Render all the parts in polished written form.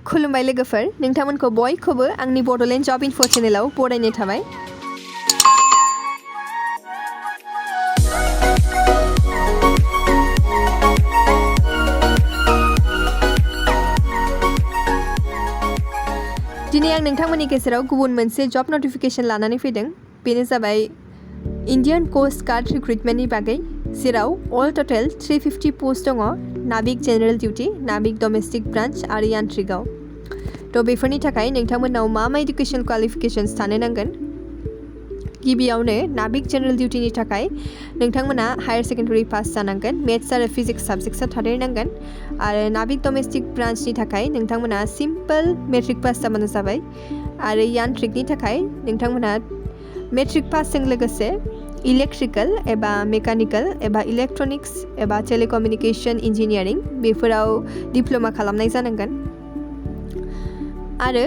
खुलुमबाय लोगोफोर, नोंथांमोनखौ बयखौबो आंनि बड'लेण्ड जब इनफो चेनेलाव बरायनाय थाबाय। दिनै आं नोंथांमोननि गेजेराव गुबुन मोनसे जब नटिफिकेशन लानानै फैदों। बेनो जाबाय इन्डियान कोस्ट गार्ड रिक्रुटमेन्टनि बागै, जेराव अल टटेल 350 पोस्ट दङ। नाविक जेनेरेल डिउटी, नाविक डमेस्टिक ब्रान्च आरो यान्ट्रिकआव। तो बेफोरनि थाखाय नोंथांमोननाव मा एडुकेशन क्वालिफिकेशन्स थानो नांगोन। गिबियावनो नाविक जेनेरेल डिउटीनि थाखाय नोंथांमोना हायर सेकेन्डारि पास जानांगोन, मेथ्स आरो फिजिक्स साबजेक्ट्सआ थादेरनांगोन। आरो नाविक डमेस्टिक ब्रान्चनि थाखाय नोंथांमोना सिम्पल मेट्रिक पास जाबानो जाबाय। आरो यान्ट्रिकनि थाखाय नोंथांमोना मेट्रिक पासजों लोगोसे इलेक्ट्रिकल एबा मेकानिकल एबा इलेक्ट्रनिक्स एबा टेलिकमिउनिकेशन इन्जिनियारिं बेफोराव डिप्ल'मा खालामनाय जानांगोन। आरो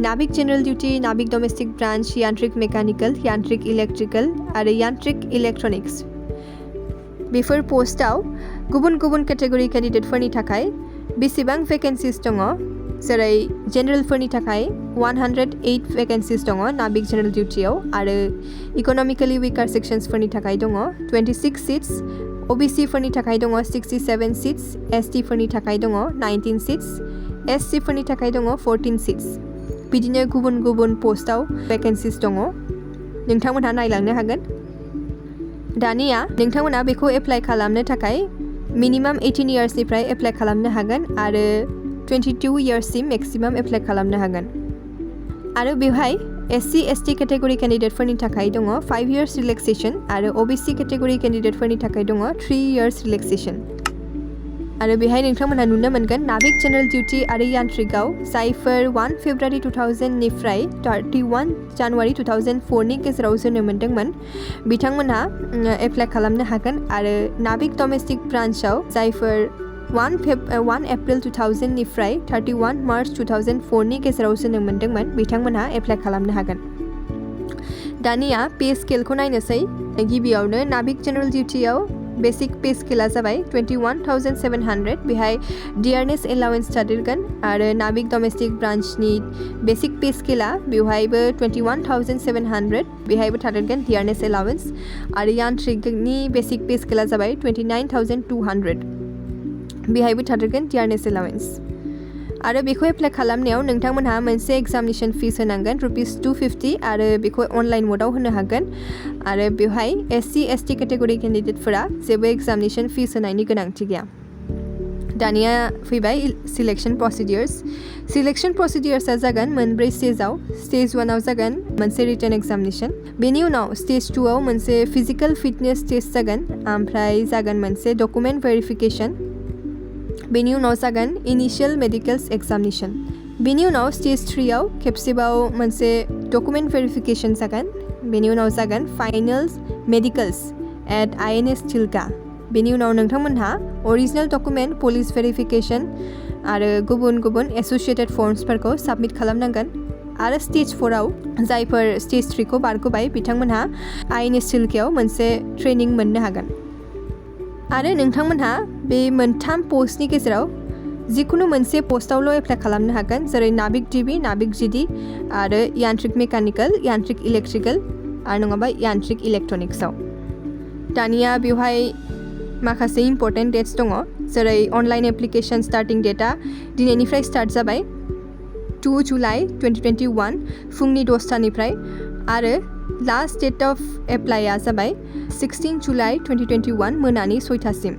नाविक जेनेरेल डिउटी, नाविक डमेस्टिक ब्रान्च, यान्ट्रिक मेकानिकल, यान्ट्रिक इलेक्ट्रिकल आरो यान्ट्रिक इलेक्ट्रनिक्स बेफोर पोस्टआव गुबुन गुबुन केटेगरि केन्डिडेटफोरनि थाखाय बेसेबां भेकेन्सिस दङ। जेरै जेनेरेलफोरनि थाखाय 108 भेकेन्सिस दङ नाविक जेनेरेल डिउटीआव, आरो इकनमिकेलि विकार सेक्सन्सफोरनि थाखाय दङ 26 सिट्स, ओबिसि फोरनि थाखाय दङ 67 सिट्स, एसटि फोरनि थाखाय दङ 19 सिट्स, एससि फोरनि थाखाय दङ 14 सिट्स। बिदिनो गुबुन गुबुन पोस्टआव भेकेन्सिस दङ, नोंथांमोनहा नायलांनो हागोन। दानिया नोंथांमोना बेखौ एप्लाइ खालामनो थाखाय मिनिमाम 18 इयार्सनिफ्राय एप्लाइ खालामनो हागोन आरो 22 इयार्ससिम मेक्सिमाम एप्लाइ खालामनो हागोन। आरो बेवहाय एससि एसटि केटेगरि केन्डिडेटफोरनि थाखाय दङ 5 इयार्स रिलेक्सेसन आरो ओबिसि केटेगरि केन्डिडेटफोरनि थाखाय दङ 3 इयार्स रिलेक्सेसन। आरो बेहाय नोंथांमोनहा नुनो मोनगोन नाविक जेनेरेल डिउटी आरो यान्ट्रिकआव जायफोर 1 फेब्रुवारि 2000 निफ्राय 31 जानुवारि 2004 नि गेजेराव जोनोम मोन्दोंमोन बिथांमोनहा एप्लाइ खालामनो हागोन। आरो नाविक डमेस्टिक ब्रान्चआव जायफोर 1 एप्रिल 2000 निफ्राय 31 मार्च 2004 नि गेजेराव जोनोम मोन्दोंमोन बिथांमोनहा एप्लाइ खालामनो हागोन। दानिया पे स्केलखौ नायनोसै। गिबियावनो नाविक जेनेरेल डिउटीआव बेसिक पे स्केला जाबाय 21,700, बेहाय डियारनेस एलाउन्स थादेरगोन। आरो नाविक डमेस्टिक ब्रान्चनि बेसिक पे स्केला बेवहायबो 21,700, बेहायबो थादेरगोन डियारनेस एलाउन्स। आरो यान्ट्रिकनि बेसिक पे स्केला जाबाय 29,200, बेहायबो थादेरगोन डियारनेस एलाउन्स। आरो बेखौ एप्लाइ खालामनायाव नोंथांमोनहा मोनसे एग्जामिनेशन फिस होनांगोन ₹250, आरो बेखौ अनलाइन मोडाव होनो हागोन। आरो बेवहाय एससि एसटि केटेगरि केन्डिडेटफोरा जेबो एग्जामिनेशन फिस होनायनि गोनांथि गैया। दानिया फैबाय सिलेक्शन प्रसिडियर्स। सिलेक्शन प्रसिडियर्सआ जागोन मोनब्रै स्टेजाव। स्टेज 1आव जागोन मोनसे रिटेन एग्जामिनेशन, बेनि उनाव स्टेज 2आव मोनसे फिजिकेल फिटनेस टेस्ट जागोन, ओमफ्राय जागोन मोनसे डकुमेन्ट भेरिफिकेशन, बेनि उनाव जागोन इनिशियल मेडिकेल्स एग्जामिनेशन। बेनि उनाव स्टेज 3आव खेबसेबाव मोनसे डकुमेन्ट भेरिफिकेशन जागोन, बेनि उनाव जागोन फाइनल्स मेडिकेल्स एट INS थिलका। बेनि उनाव नोंथांमोनहा अरिजिनेल डकुमेन्ट पुलिस भेरिफिकेशन आरो गुबुन गुबुन एसोसिएटेड फर्मसफोरखौ साबमिट खालामनांगोन। आरो स्टेज 4आव जायफोर स्टेज 3खौ बारग'बाय बिथांमोनहा INS थिलकायाव मोनसे ट्रेनिं मोननो हागोन। आरो नोंथांमोनहा बे मोनथाम पोस्टनि गेजेराव जिखुनु मोनसे पोस्टआवल' एप्लाइ खालामनो हागोन, जेरै नाविक डिबि, नाविक जिडि आरो यान्ट्रिक मेकानिकेल, यान्ट्रिक इलेक्ट्रिकेल आरो नङाबा यान्ट्रिक इलेक्ट्रनिक्सआव। दानिया बेवहाय माखासे इम्पर्टेन्ट डेट्स दङ, जेरै अनलाइन एप्लिकेशन स्टार्टिं डेटआ दिनैनिफ्राय स्टार्ट जाबाय 2 जुलाइ 2021 फुंनि 10टानिफ्राय। आरो लास्ट डेट अफ एप्लाइआ जाबाय 16 जुलाइ 2021 मोनानि 6टासिम।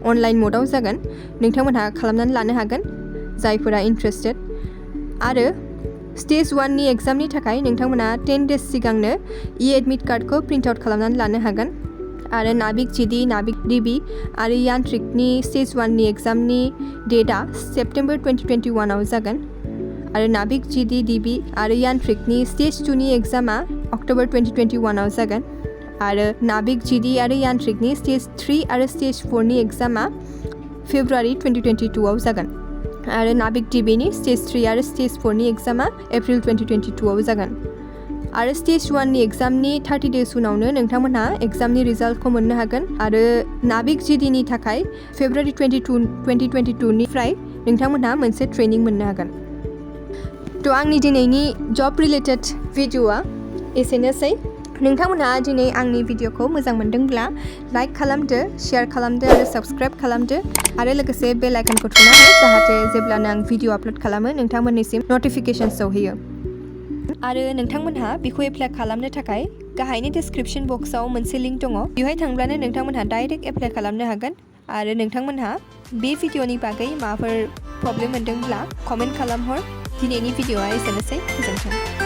अनलाइन मोडाव जागोन, नोंथांमोनहा खालामनानै लानो हागोन जायफोरा इन्ट्रेस्टेड। आरो स्टेज 1नि एग्जामनि थाखाय नोंथांमोनहा 10 डेज सिगांनो एडमिट कार्डखौ प्रिन्ट आउट खालामनानै लानो हागोन। आरो नाविक जिडि, नाविक डिबि आरो यान्ट्रिकनि स्टेज 1नि एग्जामनि डेटआ सेप्टेम्बर 2021आव जागोन। आरो नाविक जिडि, डिबि आरो यान्ट्रिकनि स्टेज 2नि एग्जामा अक्ट'बर 2021आव जागोन। आरो नाविक जिडि आरो यान्ट्रिकनि स्टेज 3 आरो स्टेज 4नि एग्जामा फेब्रुवारि 2022आव जागोन। आरो नाविक डिबिनि स्टेज 3 आरो स्टेज 4नि एग्जामा एप्रिल 2022आव जागोन। आरो स्टेज 1नि एग्जामनि 30 डेज उनावनो नोंथांमोनहा एग्जामनि रिजाल्टखौ मोननो हागोन। आरो नाविक जिडिनि थाखाय फेब्रुवारि 22 2022 निफ्राय नोंथांमोनहा मोनसे ट्रेनिं मोननो हागोन। तो आंनि दिनैनि जब रिलेटेड भिडिअआ एसेनोसै नोंथांमोनहा दिनै आंनि भिडिअखौ मोजां मोनदोंब्ला लाइक खालामदो शेयार खालामदो आरो साबस्क्राइब खालामदो आरो लोगोसे बेल आइकनखौ थुना हो जाहाथे जेब्लानो आं भिडिअ आपलोड खालामो नोंथांमोननिसिम नटिफिकेशन सौहैयो आरो नोंथांमोनहा बेखौ एप्लाइ खालामनो थाखाय गाहायनि डिस्क्रिप्शन बक्सआव मोनसे लिंक दङ बेवहाय थांब्लानो नोंथांमोनहा डाइरेक्ट एप्लाइ खालामनो हागोन आरो नोंथांमोनहा बे भिडिअनि बागै माबाफोर प्रब्लेम मोनदोंब्ला कमेन्ट खालामहर दिनैनि भिडिअआ एसेनोसै गोजोन्थों